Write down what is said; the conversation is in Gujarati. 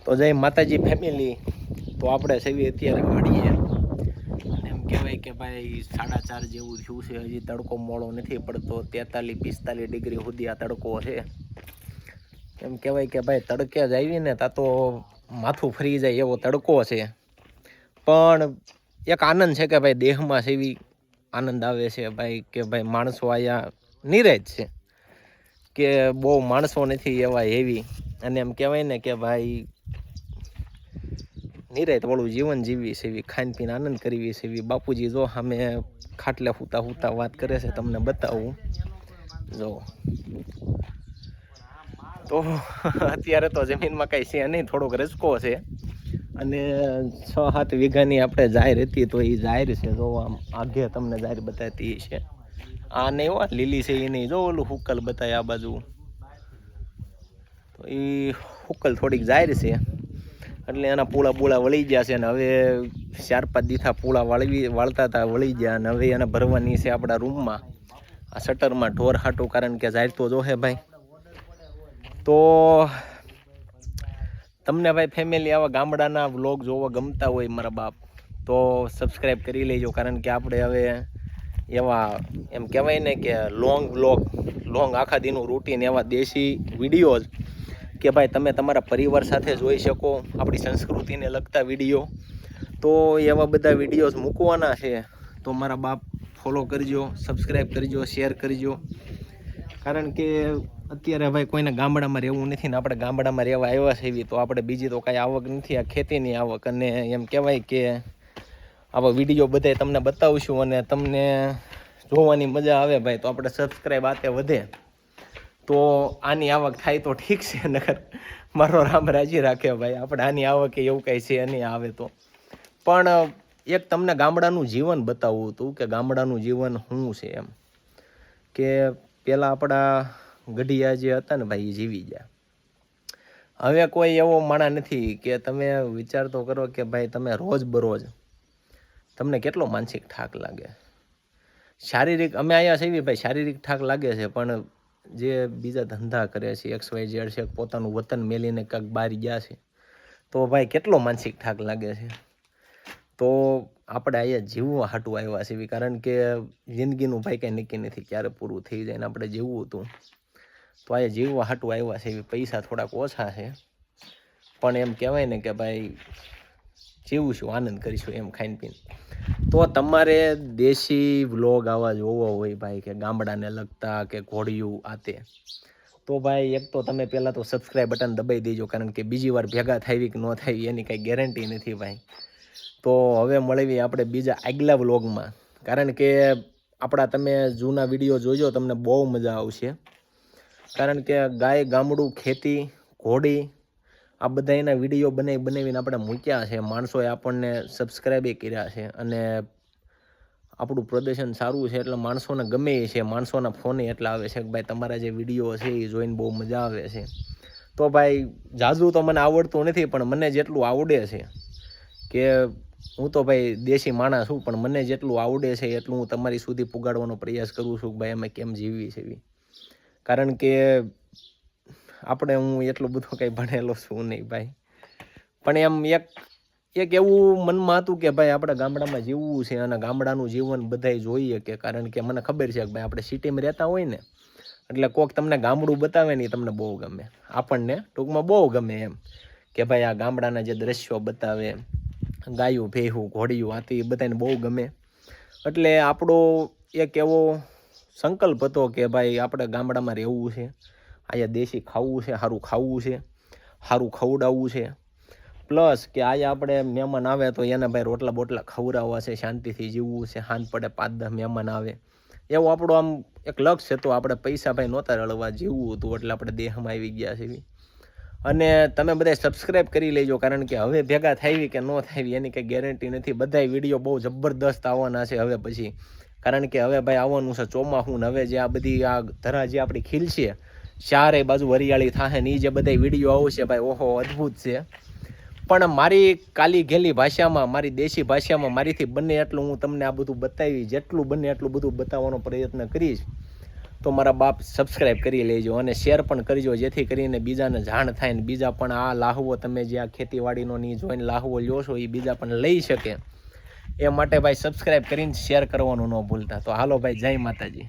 તો જય માતાજી ફેમિલી. તો આપણે સવી અત્યારે વાડીએ અને એમ કહેવાય કે ભાઈ 4:30 જેવું થયું છે. હજી તડકો મોડો નથી પડતો. 43-45 ડિગ્રી સુધી આ તડકો છે. એમ કહેવાય કે ભાઈ તડકે જ આવીને તા તો માથું ફરી જાય એવો તડકો છે. પણ એક આનંદ છે કે ભાઈ દેહમાં સેવી આનંદ આવે છે ભાઈ કે ભાઈ માણસો આયા નિરાજ છે કે બહુ માણસો નથી એવા એવી. અને એમ કહેવાય ને કે ભાઈ નિરાત વાળું જીવન જીવી છે એવી, ખાઈને પીને આનંદ કરવી છે એવી. બાપુજી જો સામે ખાટલે હુતા હુતા વાત કરે છે, તમને બતાવું જો. તો અત્યારે તો જમીનમાં કાંઈ છે નહીં, થોડોક રસકો છે. અને 6-7 વીઘાની આપણે જાહેર હતી તો એ જાહેર છે. જો આમ આગે તમને જાહેર બતાવતી છે. આ નહીં હો લીલી છે એ નહીં, જો ઓલું હુકલ બતાવે આ બાજુ. તો એ હુકલ થોડીક જાહેર છે એટલે એના પૂળા વળી ગયા છે. અને હવે 4-5 દીથા પૂળા વાળતા હતા, વળી ગયા. અને હવે એને ભરવાની છે આપણા રૂમમાં, આ શટરમાં ઢોર હાટું, કારણ કે જાહેર તો જોહે ભાઈ. તો તમને ભાઈ ફેમિલી આવા ગામડાના વ્લોગ જોવા ગમતા હોય મારા બાપ, તો સબસ્ક્રાઈબ કરી લેજો. કારણ કે આપણે હવે એવા એમ કહેવાય ને કે લોંગ આખા દીનું રૂટીન, એવા દેશી વિડીયોઝ કે ભાઈ તમે તમારા પરિવાર સાથે જોઈ શકો, આપણી સંસ્કૃતિને લગતા વિડીયો. તો એવા બધા વિડીયોઝ મૂકવાના છે. તો મારા બાપ ફોલો કરજો, સબસ્ક્રાઈબ કરજો, શેર કરજો. કારણ કે અત્યારે ભાઈ કોઈને ગામડામાં રહેવું નથી ને આપણે ગામડામાં રહેવા આવ્યા છે એવી. તો આપણે બીજી તો કાંઈ આવક નથી, આ ખેતીની આવક. અને એમ કહેવાય કે આવા વિડીયો બધાય તમને બતાવશું અને તમને જોવાની મજા આવે ભાઈ. તો આપણે સબસ્ક્રાઈબ આતે વધે તો આની આવક થાય તો ઠીક છે, નકર મારો રામ રાજી રાખે ભાઈ. આપણે આની આવક એવું કાંઈ છે નહીં આવે તો. પણ એક તમને ગામડાનું જીવન બતાવવું હતું કે ગામડાનું જીવન શું છે એમ. કે પહેલાં આપણા ગઢિયા જે હતા ને ભાઈ, એ જીવી ગયા. હવે કોઈ એવો માણસ નથી કે તમે વિચાર તો કરો કે ભાઈ તમે રોજ બરોજ તમને કેટલો માનસિક થાક લાગે, શારીરિક. અમે અહીંયા છે ભાઈ, શારીરિક થાક લાગે છે. પણ જે બીજા ધંધા કરે છે, XYZ છે, પોતાનું વતન મેલીને કાંઈક બહાર ગયા છે, તો ભાઈ કેટલો માનસિક થાક લાગે છે. તો આપણે અહીંયા જીવવા હાટું આવ્યા છે. કારણ કે જિંદગીનું ભાઈ કાંઈ નક્કી નથી ક્યારે પૂરું થઈ જાય ને આપણે જીવવું હતું. તો અહીંયા જીવવા હાટું આવ્યા છે. પૈસા થોડાક ઓછા છે, પણ એમ કહેવાય ને કે ભાઈ જીવશું, આનંદ કરીશું એમ ખાઈને પીને. તો તમારે દેશી વ્લોગ આવા જોવો હોય ભાઈ, કે ગામડાને લગતા કે ઘોડિયું આતે, તો ભાઈ એક તો તમે પહેલાં તો સબસ્ક્રાઈબ બટન દબાઈ દેજો. કારણ કે બીજી વાર ભેગા થાય કે ન થાય એની કાંઈ ગેરંટી નથી ભાઈ. તો હવે મળવી આપણે બીજા આગલા વ્લોગમાં. કારણ કે આપણા તમે જૂના વિડીયો જોજો, તમને બહુ મજા આવશે. કારણ કે ગાય, ગામડું, ખેતી, ઘોડી, આ બધા એના વિડીયો બનાવીને આપણે મૂક્યા છે. માણસોએ આપણને સબસ્ક્રાઈબ કર્યા છે અને આપણું પ્રદર્શન સારું છે એટલે માણસોને ગમે છે. માણસોના ફોને એટલા આવે છે કે ભાઈ તમારા જે વિડીયો છે એ જોઈને બહુ મજા આવે છે. તો ભાઈ જાજુ તો મને આવડતું નથી, પણ મને જેટલું આવડે છે, કે હું તો ભાઈ દેશી માણસ છું, પણ મને જેટલું આવડે છે એટલું હું તમારી સુધી પુગાડવાનો પ્રયાસ કરું છું કે ભાઈ અમે કેમ જીવી છે એવી. કારણ કે આપણે હું એટલું બધું કંઈ ભણેલો છું નહીં ભાઈ. પણ એમ એક એવું મનમાં હતું કે ભાઈ આપણે ગામડામાં જીવવું છે અને ગામડાનું જીવન બધાય જોઈએ. કે કારણ કે મને ખબર છે કે ભાઈ આપણે સિટીમાં રહેતા હોય ને એટલે કોક તમને ગામડું બતાવે ને તમને બહુ ગમે, આપણને ટૂંકમાં બહુ ગમે એમ. કે ભાઈ આ ગામડાના જે દ્રશ્યો બતાવે, ગાયું, ભેહું, ઘોડિયું, હાથી, બધાને બહુ ગમે. એટલે આપણો એક એવો સંકલ્પ હતો કે ભાઈ આપણે ગામડામાં રહેવું છે, અહીંયા દેશી ખાવું છે, સારું ખાવું છે, સારું ખવડાવવું છે. પ્લસ કે અહીંયા આપણે મહેમાન આવે તો એને ભાઈ રોટલા બોટલા ખવડાવવા છે, શાંતિથી જીવવું છે. સાંજ પડે 5-10 મહેમાન આવે, એવું આપણું આમ એક લક્ષ્ય હતું. આપણે પૈસા ભાઈ નહોતા રળવા, જીવવું હતું. એટલે આપણે દેહમાં આવી ગયા છે. અને તમે બધા સબસ્ક્રાઈબ કરી લેજો. કારણ કે હવે ભેગા થાય કે ન થાય એની કંઈ ગેરંટી નથી. બધાય વિડીયો બહુ જબરદસ્ત આવવાના છે હવે પછી. કારણ કે હવે ભાઈ આવવાનું છે ચોમાસું ને હવે જે આ બધી આ ધરા જે આપણી ખીલશે, ચારે બાજુ હરિયાળી થાય ને એ જે બધા વિડીયો આવશે ભાઈ, ઓહો અદ્ભુત છે. પણ મારી કાલી ઘેલી ભાષામાં, મારી દેશી ભાષામાં મારીથી બને એટલું હું તમને આ બધું બતાવી, જેટલું બને એટલું બધું બતાવવાનો પ્રયત્ન કરીશ. તો મારા બાપ સબસ્ક્રાઈબ કરી લેજો અને શેર પણ કરજો, જેથી કરીને બીજાને જાણ થાય ને બીજા પણ આ લાહવો તમે જે આ ખેતીવાડીનો ની જોઈને લાહવો લ્યો છો એ બીજા પણ લઈ શકે એ માટે ભાઈ સબસ્ક્રાઈબ કરીને શેર કરવાનું ન ભૂલતા. તો હાલો ભાઈ, જય માતાજી.